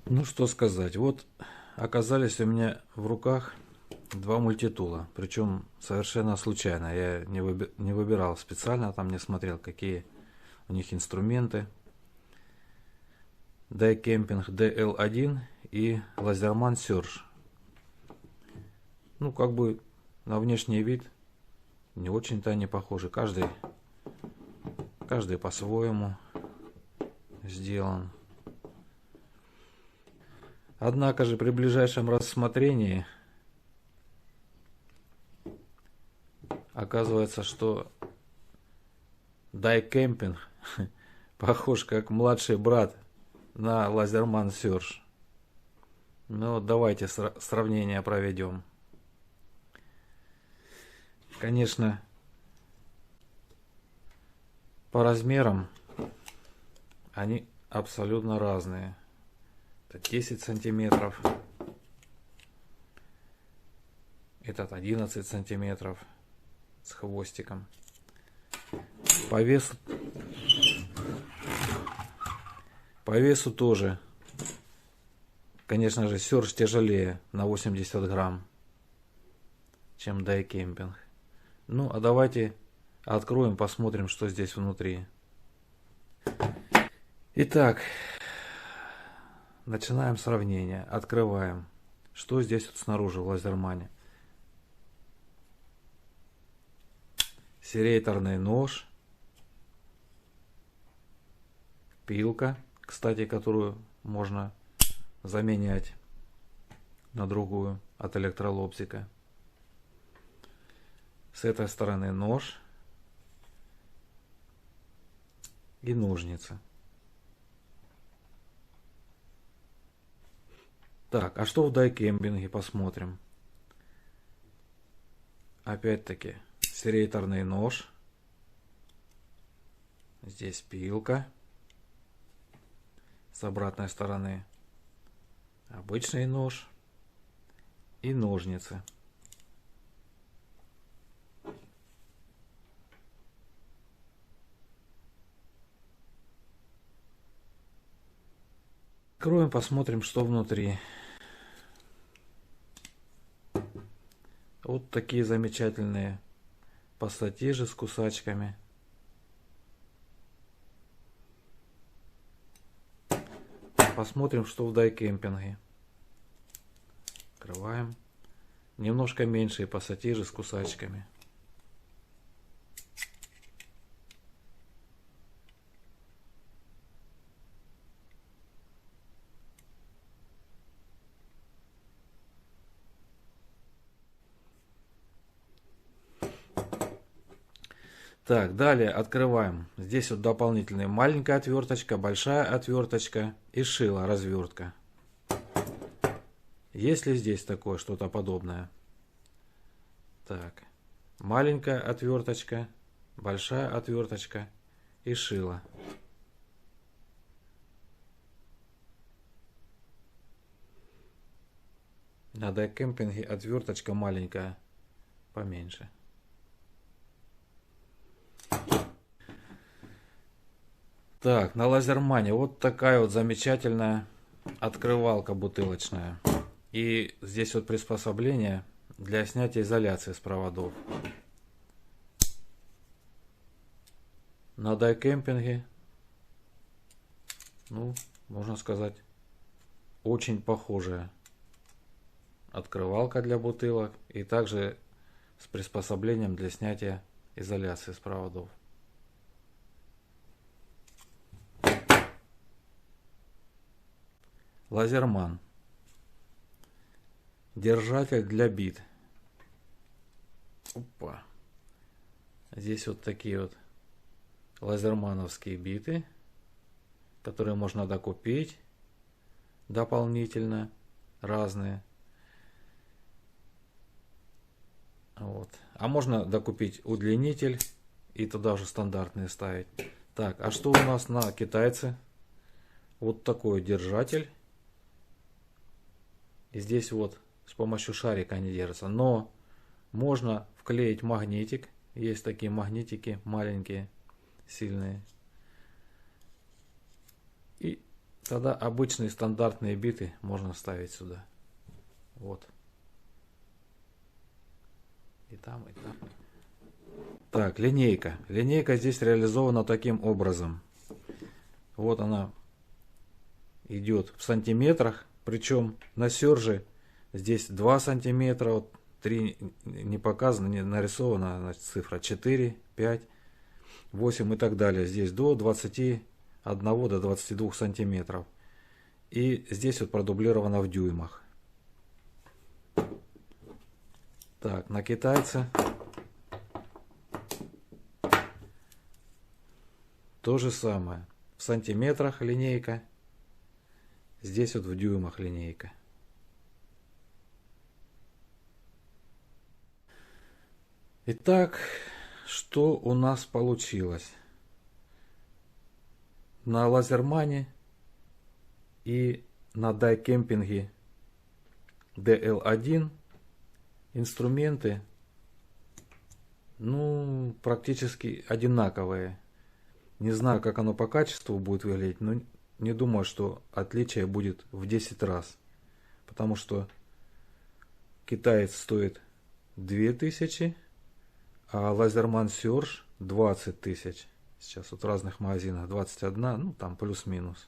Ну что сказать, вот оказались у меня в руках два мультитула, причем совершенно случайно. Я не выбирал специально, там не смотрел, какие у них инструменты. Daicamping DL1 и Laserman Surge. Ну, как бы на внешний вид не очень-то они похожи. Каждый по-своему сделан. Однако же при ближайшем рассмотрении оказывается, что Daicamping похож как младший брат на Laserman Surge. Ну вот давайте сравнение проведем. Конечно, по размерам они абсолютно разные. Это 10 сантиметров, этот 11 сантиметров с хвостиком. По весу тоже, конечно же, Surge тяжелее на 80 грамм, чем Daicamping. Ну, а давайте откроем, посмотрим, что здесь внутри. Итак, начинаем сравнение. Открываем. Что здесь вот снаружи в Лазермане? Серейторный нож. Пилка, кстати, которую можно заменять на другую от электролобзика. С этой стороны нож и ножницы. Так, а что в дайкемпинге, посмотрим. Опять-таки серейторный нож. Здесь пилка. С обратной стороны обычный нож и ножницы. Откроем, посмотрим, что внутри. Вот такие замечательные пассатижи с кусачками. Посмотрим, что в дайкемпинге. Открываем. Немножко меньшие пассатижи с кусачками. Так, далее открываем. Здесь вот дополнительная маленькая отверточка, большая отверточка и шило, развертка. Есть ли здесь такое что-то подобное? Так, маленькая отверточка, большая отверточка и шило. На дайкемпинге отверточка маленькая, поменьше. Так, на Лазермане вот такая вот замечательная открывалка бутылочная. И здесь вот приспособление для снятия изоляции с проводов. На дайкемпинге, ну, можно сказать, очень похожая открывалка для бутылок и также с приспособлением для снятия изоляции с проводов. Лазерман. Держатель для бит. Опа. Здесь вот такие вот лазермановские биты, которые можно докупить дополнительно, разные. Вот. А можно докупить удлинитель и туда уже стандартные ставить. Так, а что у нас на китайце? Вот такой держатель. И здесь вот с помощью шарика они держатся. Но можно вклеить магнитик. Есть такие магнитики маленькие, сильные. И Тогда обычные стандартные биты можно ставить сюда. Вот. И там, и там. Так, линейка. Линейка здесь реализована таким образом. Вот она идет в сантиметрах. Причем на серже здесь 2 сантиметра. Вот 3 не показано, не нарисована, значит, цифра 4, 5, 8 и так далее. Здесь до 21 до 22 сантиметров. И здесь вот продублировано в дюймах. Так, на китайца то же самое. В сантиметрах линейка. Здесь вот в дюймах линейка. Итак, что у нас получилось? На лазермане и на дайкемпинге DL1 инструменты, ну, практически одинаковые. Не знаю, как оно по качеству будет выглядеть, но не думаю, что отличие будет в 10 раз. Потому что китаец стоит 2000, а лазерман Surge 20 тысяч. Сейчас вот в разных магазинах 21, ну там плюс-минус.